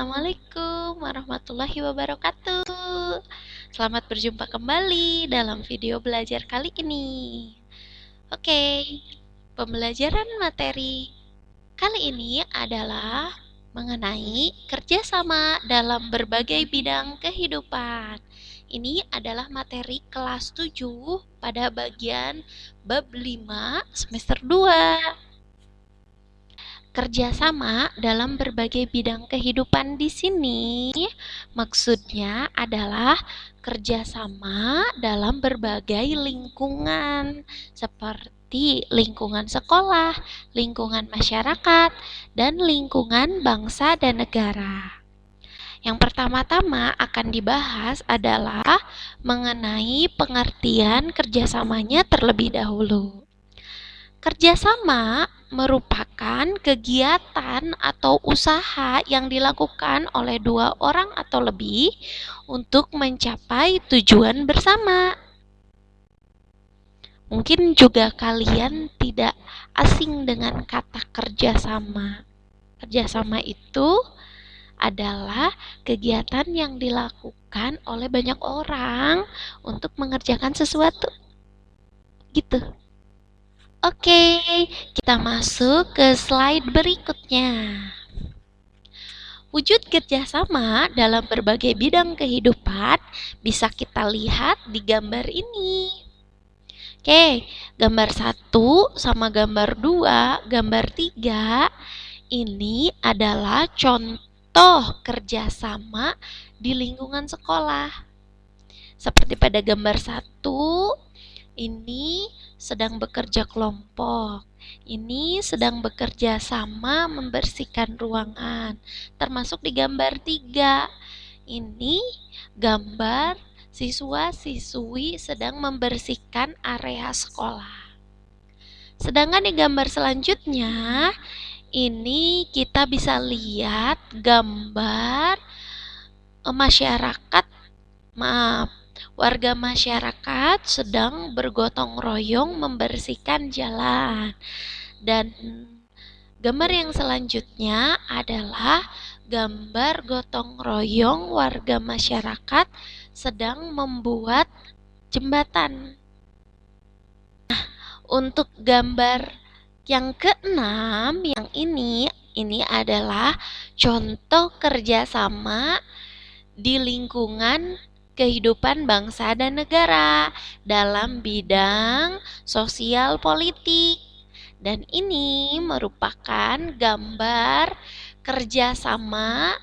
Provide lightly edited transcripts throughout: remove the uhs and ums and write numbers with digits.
Assalamualaikum warahmatullahi wabarakatuh. Selamat berjumpa kembali dalam video belajar kali ini. Oke, pembelajaran materi kali ini adalah mengenai kerjasama dalam berbagai bidang kehidupan. Ini adalah materi kelas 7 pada bagian bab 5 semester 2. Kerjasama dalam berbagai bidang kehidupan di sini maksudnya adalah kerjasama dalam berbagai lingkungan seperti lingkungan sekolah, lingkungan masyarakat, dan lingkungan bangsa dan negara. Yang pertama-tama akan dibahas adalah mengenai pengertian kerjasamanya terlebih dahulu. Kerjasama merupakan kegiatan atau usaha yang dilakukan oleh dua orang atau lebih untuk mencapai tujuan bersama. Mungkin juga kalian tidak asing dengan kata kerjasama. Kerjasama itu adalah kegiatan yang dilakukan oleh banyak orang untuk mengerjakan sesuatu. Gitu. Oke, kita masuk ke slide berikutnya. Wujud kerjasama dalam berbagai bidang kehidupan bisa kita lihat di gambar ini. Oke, gambar 1 sama gambar 2, gambar 3 ini adalah contoh kerjasama di lingkungan sekolah. Seperti pada gambar 1, ini sedang bekerja kelompok. Ini sedang bekerja sama membersihkan ruangan. Termasuk di gambar 3. Ini gambar siswa-siswi sedang membersihkan area sekolah. Sedangkan di gambar selanjutnya, ini kita bisa lihat gambar warga masyarakat sedang bergotong royong membersihkan jalan. Dan gambar yang selanjutnya adalah gambar gotong royong warga masyarakat sedang membuat jembatan. Nah, untuk gambar yang keenam, yang ini adalah contoh kerjasama di lingkungan kehidupan bangsa dan negara dalam bidang sosial politik. Dan ini merupakan gambar kerjasama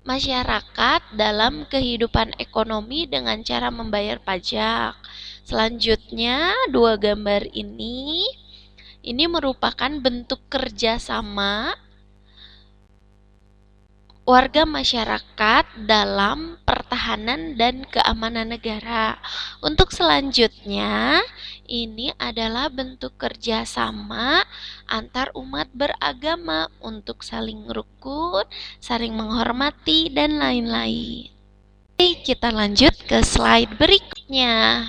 masyarakat dalam kehidupan ekonomi dengan cara membayar pajak. Selanjutnya, dua gambar ini merupakan bentuk kerjasama warga masyarakat dalam pertahanan dan keamanan negara. Untuk selanjutnya, ini adalah bentuk kerjasama antar umat beragama untuk saling rukun, saling menghormati, dan lain-lain. Oke, kita lanjut ke slide berikutnya.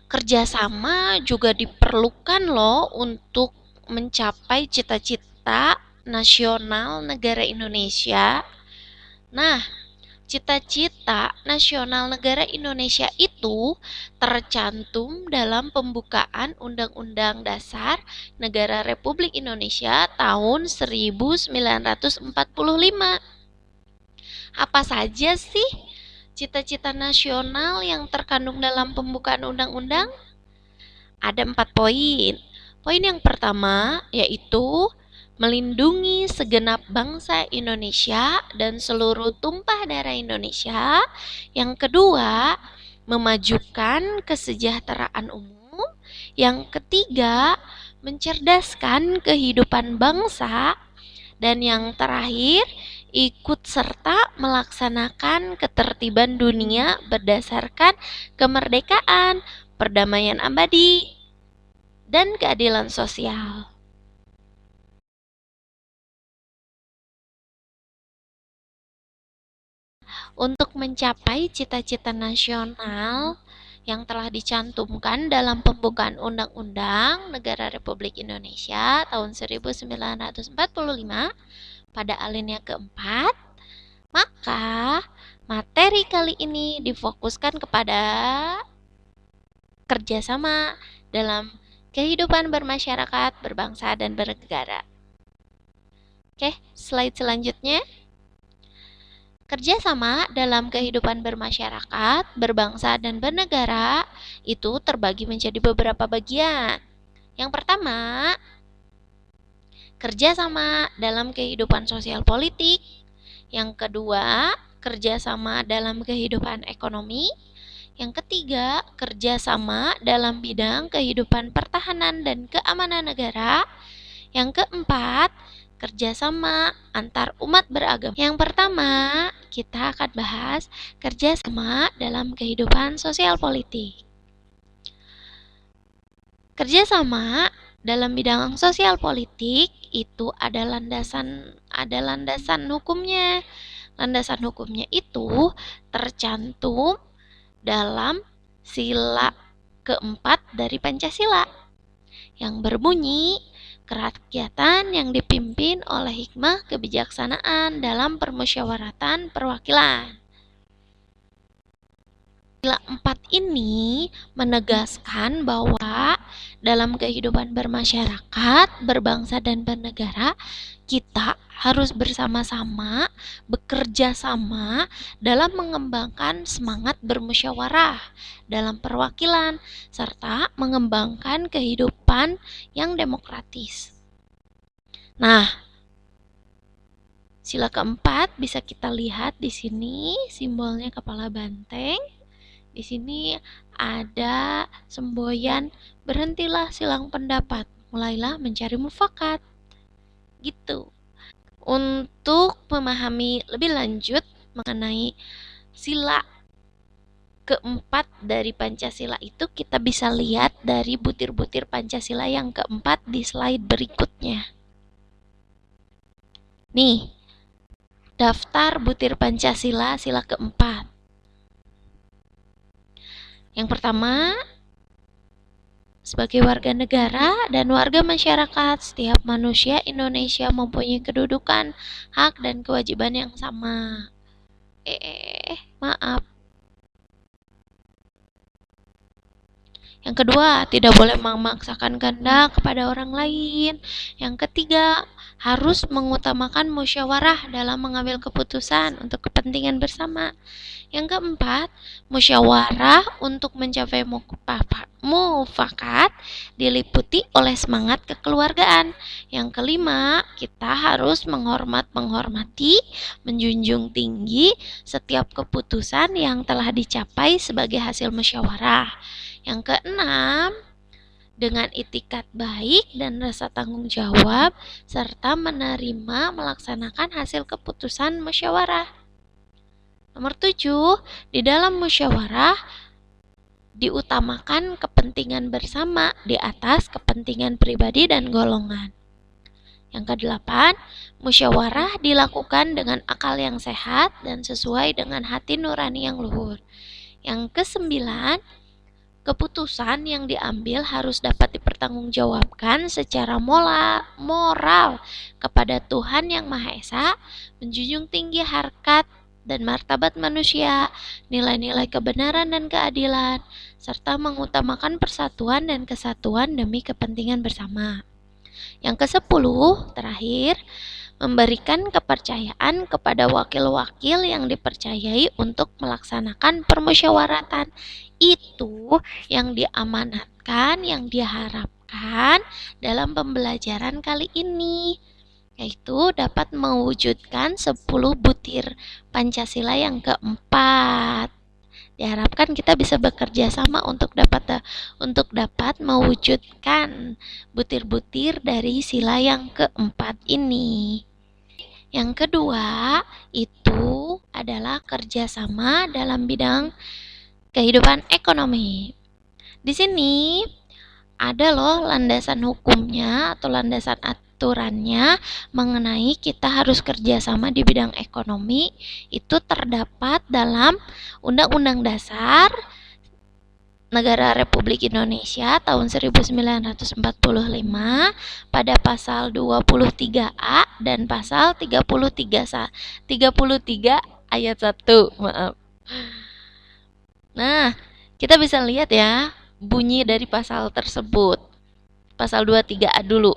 Kerjasama juga diperlukan loh untuk mencapai cita-cita nasional negara Indonesia. Nah, cita-cita nasional negara Indonesia itu tercantum dalam pembukaan Undang-Undang Dasar Negara Republik Indonesia tahun 1945. Apa saja sih cita-cita nasional yang terkandung dalam pembukaan undang-undang? Ada 4 poin. Poin yang pertama yaitu melindungi segenap bangsa Indonesia dan seluruh tumpah darah Indonesia. Yang kedua, memajukan kesejahteraan umum. Yang ketiga, mencerdaskan kehidupan bangsa. Dan yang terakhir, ikut serta melaksanakan ketertiban dunia berdasarkan kemerdekaan, perdamaian abadi, dan keadilan sosial. Untuk mencapai cita-cita nasional yang telah dicantumkan dalam pembukaan Undang-Undang Negara Republik Indonesia tahun 1945 pada alinea keempat, Maka materi kali ini difokuskan kepada kerjasama dalam kehidupan bermasyarakat, berbangsa, dan bernegara. Oke, slide selanjutnya. Kerjasama dalam kehidupan bermasyarakat, berbangsa, dan bernegara itu terbagi menjadi beberapa bagian. Yang pertama, kerjasama dalam kehidupan sosial politik. Yang kedua, kerjasama dalam kehidupan ekonomi. Yang ketiga, kerjasama dalam bidang kehidupan pertahanan dan keamanan negara. Yang keempat, kerjasama antar umat beragama. Yang pertama, kita akan bahas kerjasama dalam kehidupan sosial politik. Kerjasama dalam bidang sosial politik itu ada landasan hukumnya. Landasan hukumnya itu tercantum dalam sila keempat dari Pancasila yang berbunyi, kerakyatan yang dipimpin oleh hikmah kebijaksanaan dalam permusyawaratan perwakilan. Sila 4 ini menegaskan bahwa dalam kehidupan bermasyarakat, berbangsa, dan bernegara, kita harus bersama-sama bekerja sama dalam mengembangkan semangat bermusyawarah dalam perwakilan serta mengembangkan kehidupan yang demokratis. Nah, sila keempat bisa kita lihat di sini simbolnya kepala banteng. Di sini ada semboyan, berhentilah silang pendapat, mulailah mencari mufakat. Gitu. Untuk memahami lebih lanjut mengenai sila keempat dari Pancasila itu, kita bisa lihat dari butir-butir Pancasila yang keempat di slide berikutnya. Nih, daftar butir Pancasila sila keempat. Yang pertama, sebagai warga negara dan warga masyarakat, setiap manusia Indonesia mempunyai kedudukan, hak, dan kewajiban yang sama. Maaf. Yang kedua, tidak boleh memaksakan kehendak kepada orang lain. Yang ketiga, harus mengutamakan musyawarah dalam mengambil keputusan untuk kepentingan bersama. Yang keempat, musyawarah untuk mencapai mufakat diliputi oleh semangat kekeluargaan. Yang kelima, kita harus menghormati, menjunjung tinggi setiap keputusan yang telah dicapai sebagai hasil musyawarah. Yang keenam, dengan itikat baik dan rasa tanggung jawab, serta menerima melaksanakan hasil keputusan musyawarah. Nomor 7, di dalam musyawarah diutamakan kepentingan bersama di atas kepentingan pribadi dan golongan. Yang kedelapan, musyawarah dilakukan dengan akal yang sehat dan sesuai dengan hati nurani yang luhur. Yang kesembilan, keputusan yang diambil harus dapat dipertanggungjawabkan secara moral kepada Tuhan Yang Maha Esa, menjunjung tinggi harkat dan martabat manusia, nilai-nilai kebenaran dan keadilan, serta mengutamakan persatuan dan kesatuan demi kepentingan bersama. Yang ke-10, terakhir, memberikan kepercayaan kepada wakil-wakil yang dipercayai untuk melaksanakan permusyawaratan. Itu yang diamanatkan, yang diharapkan dalam pembelajaran kali ini, yaitu dapat mewujudkan 10 butir Pancasila yang keempat. Diharapkan kita bisa bekerja sama untuk dapat mewujudkan butir-butir dari sila yang keempat ini. Yang kedua itu adalah kerjasama dalam bidang kehidupan ekonomi. Di sini ada loh landasan hukumnya atau landasan aturannya mengenai kita harus kerjasama di bidang ekonomi. Itu terdapat dalam Undang-Undang Dasar Negara Republik Indonesia tahun 1945 pada pasal 23A dan pasal 33A ayat 1, maaf. Nah, kita bisa lihat ya bunyi dari pasal tersebut. Pasal 23A dulu.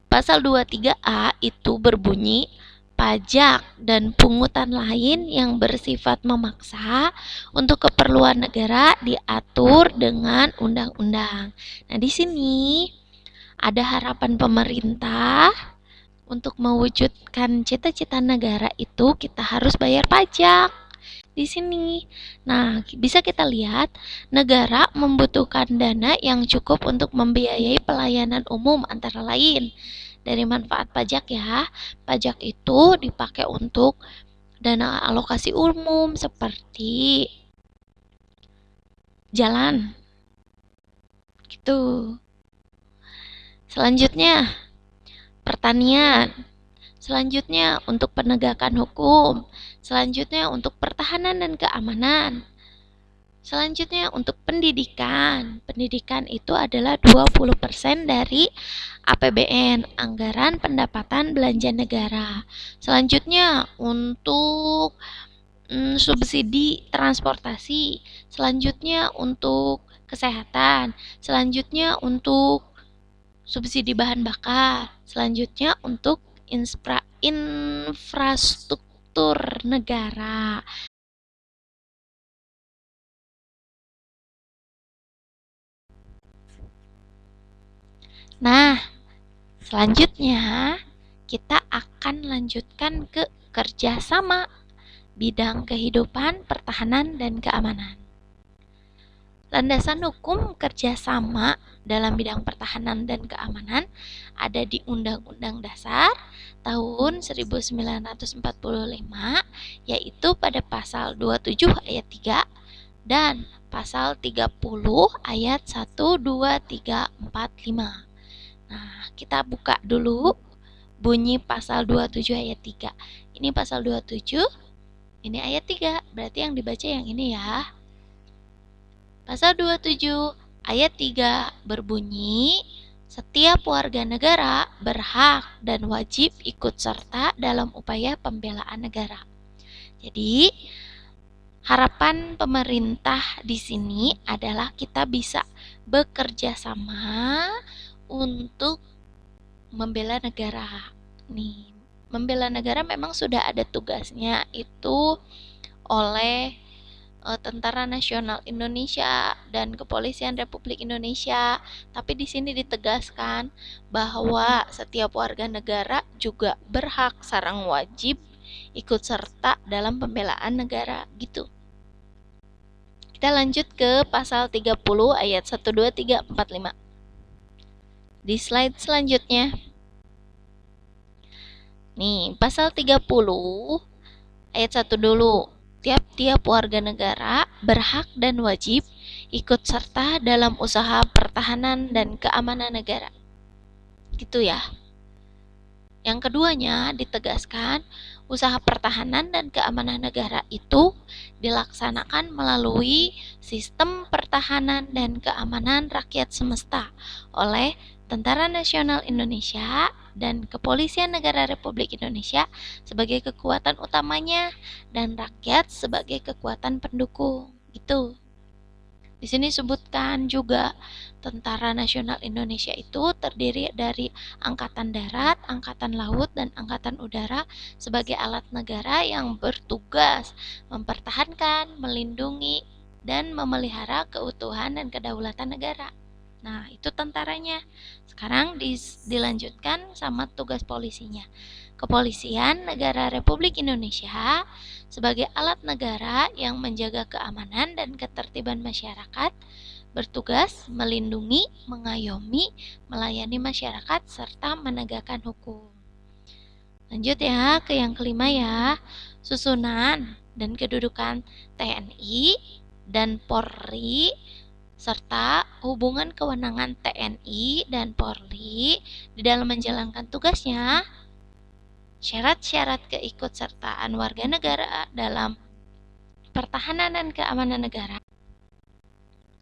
Pasal 23A itu berbunyi pajak dan pungutan lain yang bersifat memaksa untuk keperluan negara diatur dengan undang-undang. Nah, di sini ada harapan pemerintah untuk mewujudkan cita-cita negara itu kita harus bayar pajak di sini. Nah, bisa kita lihat negara membutuhkan dana yang cukup untuk membiayai pelayanan umum antara lain. Dari manfaat pajak ya, pajak itu dipakai untuk dana alokasi umum seperti jalan. Gitu. Selanjutnya, pertanian. Selanjutnya untuk penegakan hukum. Selanjutnya untuk pertahanan dan keamanan. Selanjutnya untuk pendidikan. Pendidikan itu adalah 20% dari APBN, anggaran pendapatan belanja negara. Selanjutnya untuk subsidi transportasi. Selanjutnya untuk kesehatan. Selanjutnya untuk subsidi bahan bakar. Selanjutnya untuk infrastruktur negara. Nah, selanjutnya kita akan lanjutkan ke kerjasama bidang kehidupan, pertahanan, dan keamanan. Landasan hukum kerjasama dalam bidang pertahanan dan keamanan ada di Undang-Undang Dasar tahun 1945, yaitu pada pasal 27 ayat 3 dan pasal 30 ayat 1, 2, 3, 4, 5. Nah, kita buka dulu bunyi pasal 27 ayat 3. Ini pasal 27, ini ayat 3. Berarti yang dibaca yang ini ya. Pasal 27 ayat 3 berbunyi, setiap warga negara berhak dan wajib ikut serta dalam upaya pembelaan negara. Jadi, harapan pemerintah di sini adalah kita bisa bekerja sama untuk membela negara. Nih, membela negara memang sudah ada tugasnya itu oleh Tentara Nasional Indonesia dan Kepolisian Republik Indonesia. Tapi di sini ditegaskan bahwa setiap warga negara juga berhak sareng wajib ikut serta dalam pembelaan negara gitu. Kita lanjut ke pasal 30 ayat 1, 2, 3, 4, 5. Di slide selanjutnya. Nih, pasal 30 ayat 1 dulu. Tiap-tiap warga negara berhak dan wajib ikut serta dalam usaha pertahanan dan keamanan negara. Gitu ya. Yang keduanya ditegaskan, usaha pertahanan dan keamanan negara itu dilaksanakan melalui sistem pertahanan dan keamanan rakyat semesta oleh Tentara Nasional Indonesia dan Kepolisian Negara Republik Indonesia sebagai kekuatan utamanya dan rakyat sebagai kekuatan pendukung. Gitu. Di sini sebutkan juga Tentara Nasional Indonesia itu terdiri dari Angkatan Darat, Angkatan Laut, dan Angkatan Udara sebagai alat negara yang bertugas mempertahankan, melindungi, dan memelihara keutuhan dan kedaulatan negara. Nah, itu tentaranya. Sekarang dilanjutkan sama tugas polisinya. Kepolisian Negara Republik Indonesia sebagai alat negara yang menjaga keamanan dan ketertiban masyarakat, bertugas melindungi, mengayomi, melayani masyarakat, serta menegakkan hukum. Lanjut ya ke yang kelima ya. Susunan dan kedudukan TNI dan Polri serta hubungan kewenangan TNI dan Polri di dalam menjalankan tugasnya, syarat-syarat keikutsertaan warga negara dalam pertahanan dan keamanan negara,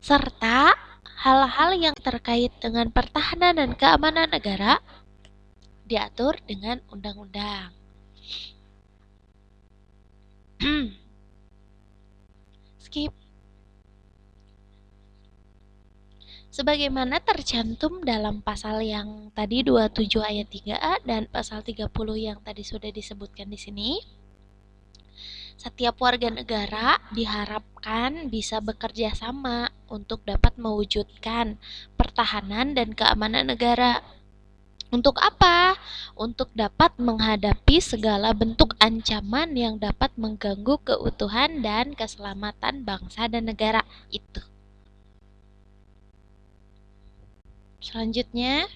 serta hal-hal yang terkait dengan pertahanan dan keamanan negara diatur dengan undang-undang. skip. Sebagaimana tercantum dalam pasal yang tadi 27 ayat 3A dan pasal 30 yang tadi sudah disebutkan di sini, setiap warga negara diharapkan bisa bekerja sama untuk dapat mewujudkan pertahanan dan keamanan negara. Untuk apa? Untuk dapat menghadapi segala bentuk ancaman yang dapat mengganggu keutuhan dan keselamatan bangsa dan negara. Itu. Selanjutnya,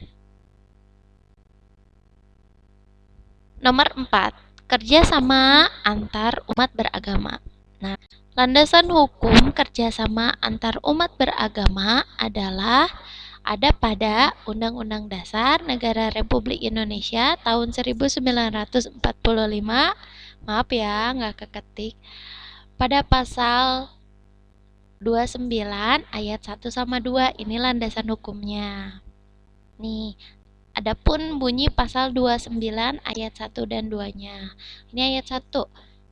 nomor 4, kerjasama antar umat beragama. Nah, landasan hukum kerjasama antar umat beragama adalah ada pada Undang-Undang Dasar Negara Republik Indonesia tahun 1945. Maaf ya, nggak keketik. Pada pasal 29 ayat 1 sama 2, ini landasan hukumnya. Nih, adapun bunyi pasal 29 ayat 1 dan 2-nya. Ini ayat 1.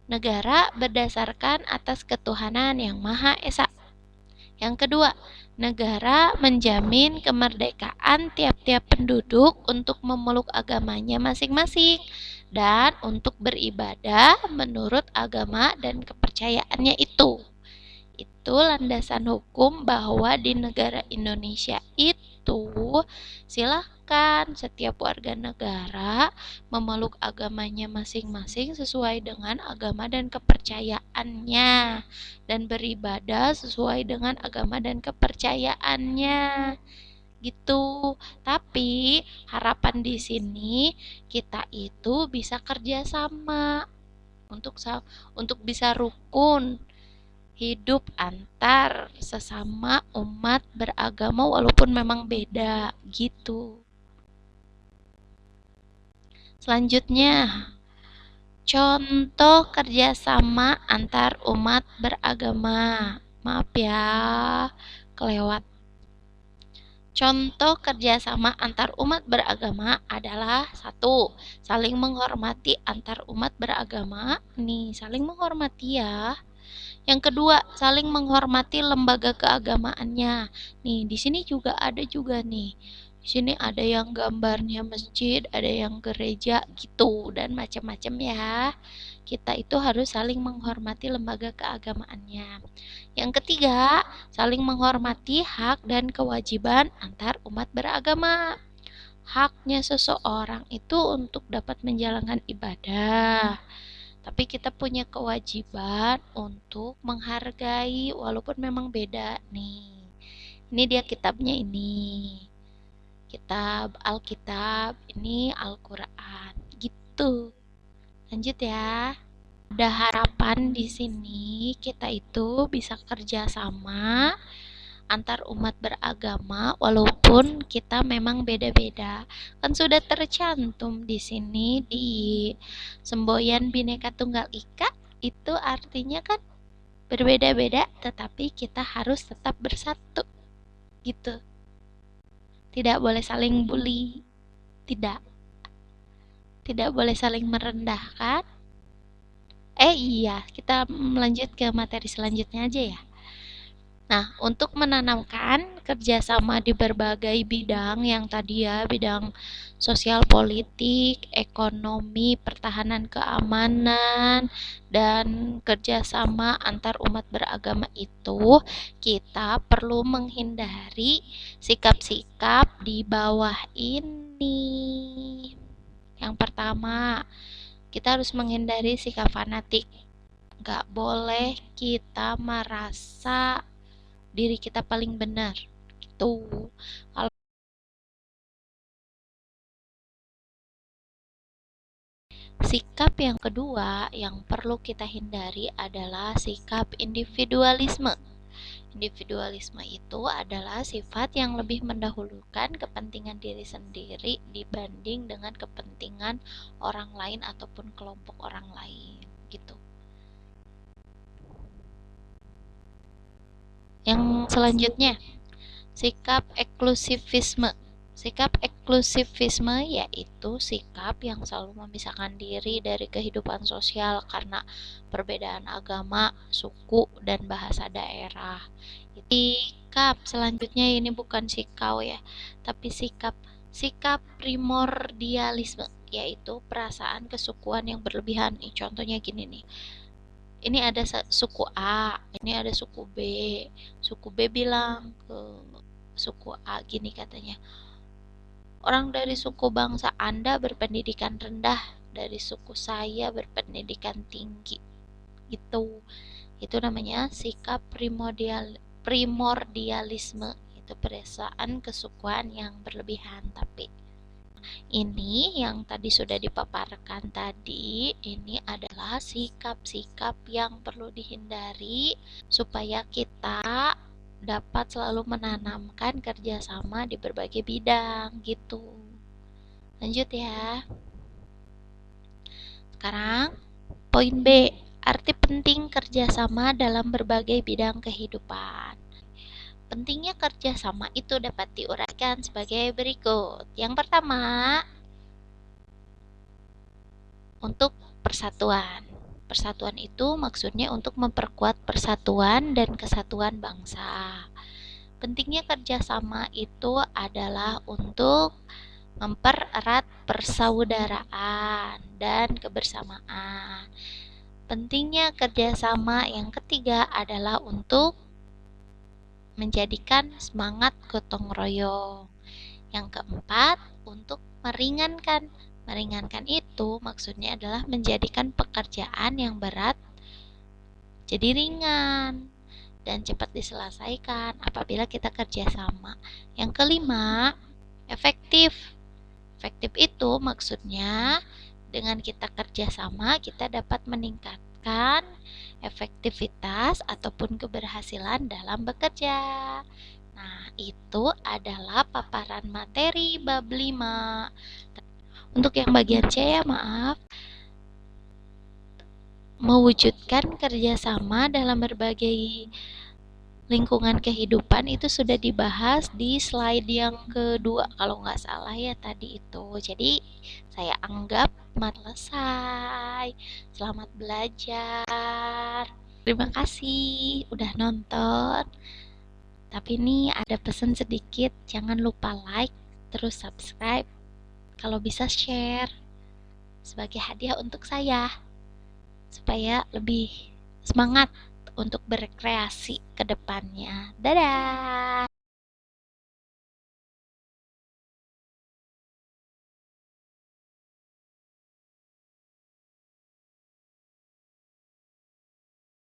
Negara berdasarkan atas ketuhanan yang Maha Esa. Yang kedua, negara menjamin kemerdekaan tiap-tiap penduduk untuk memeluk agamanya masing-masing dan untuk beribadah menurut agama dan kepercayaannya itu. Itu landasan hukum bahwa di negara Indonesia itu silahkan setiap warga negara memeluk agamanya masing-masing sesuai dengan agama dan kepercayaannya dan beribadah sesuai dengan agama dan kepercayaannya gitu. Tapi harapan di sini kita itu bisa kerjasama untuk bisa rukun hidup antar sesama umat beragama walaupun memang beda gitu. Selanjutnya, contoh kerjasama antar umat beragama. Maaf ya, kelewat. Contoh kerjasama antar umat beragama adalah 1. Saling menghormati antar umat beragama. Nih, saling menghormati ya. Yang kedua, saling menghormati lembaga keagamaannya. Nih, di sini juga ada nih. Di sini ada yang gambarnya masjid, ada yang gereja gitu dan macam-macam ya. Kita itu harus saling menghormati lembaga keagamaannya. Yang ketiga, saling menghormati hak dan kewajiban antar umat beragama. Haknya seseorang itu untuk dapat menjalankan ibadah. Tapi kita punya kewajiban untuk menghargai walaupun memang beda nih. Ini dia kitabnya ini. Kitab Alkitab, ini Al-Qur'an. Gitu. Lanjut ya. Ada harapan di sini kita itu bisa kerja sama antar umat beragama walaupun kita memang beda-beda. Kan sudah tercantum di sini di semboyan Bhinneka Tunggal Ika, itu artinya kan berbeda-beda tetapi kita harus tetap bersatu. Gitu. Tidak boleh saling bully. Tidak. Tidak boleh saling merendahkan. Iya, kita melanjut ke materi selanjutnya aja ya. Nah, untuk menanamkan kerjasama di berbagai bidang yang tadi ya, bidang sosial politik, ekonomi, pertahanan keamanan, dan kerjasama antar umat beragama itu, kita perlu menghindari sikap-sikap di bawah ini. Yang pertama, kita harus menghindari sikap fanatik. Gak boleh kita merasa diri kita paling benar gitu. Kalau sikap yang kedua yang perlu kita hindari adalah sikap individualisme. Individualisme itu adalah sifat yang lebih mendahulukan kepentingan diri sendiri dibanding dengan kepentingan orang lain ataupun kelompok orang lain gitu. Yang selanjutnya, sikap eksklusivisme. Sikap eksklusivisme yaitu sikap yang selalu memisahkan diri dari kehidupan sosial karena perbedaan agama, suku, dan bahasa daerah. Sikap selanjutnya ini bukan sikau ya, tapi sikap primordialisme yaitu perasaan kesukuan yang berlebihan. Contohnya gini nih. Ini ada suku A, ini ada suku B. Suku B bilang ke suku A gini katanya. Orang dari suku bangsa Anda berpendidikan rendah, dari suku saya berpendidikan tinggi. Itu namanya sikap primordialisme. Itu perasaan kesukuan yang berlebihan. Tapi ini yang tadi sudah dipaparkan tadi, ini adalah sikap-sikap yang perlu dihindari supaya kita dapat selalu menanamkan kerjasama di berbagai bidang gitu. Lanjut ya. Sekarang poin B, arti penting kerjasama dalam berbagai bidang kehidupan. Pentingnya kerjasama itu dapat diuraikan sebagai berikut. Yang pertama, untuk persatuan. Persatuan itu maksudnya untuk memperkuat persatuan dan kesatuan bangsa. Pentingnya kerjasama itu adalah untuk mempererat persaudaraan dan kebersamaan. Pentingnya kerjasama yang ketiga adalah untuk menjadikan semangat gotong royong. Yang keempat, untuk meringankan. Meringankan itu maksudnya adalah menjadikan pekerjaan yang berat jadi ringan dan cepat diselesaikan apabila kita kerjasama. Yang kelima, efektif. Efektif itu maksudnya dengan kita kerjasama kita dapat meningkatkan efektivitas ataupun keberhasilan dalam bekerja. Nah, itu adalah paparan materi bab 5. Untuk yang bagian C ya maaf, mewujudkan kerjasama dalam berbagai lingkungan kehidupan itu sudah dibahas di slide yang kedua kalau nggak salah ya tadi itu. Jadi saya anggap selesai. Selamat belajar. Terima kasih udah nonton. Tapi ini ada pesan sedikit, jangan lupa like, terus subscribe. Kalau bisa share sebagai hadiah untuk saya supaya lebih semangat untuk berkreasi ke depannya. Dadah.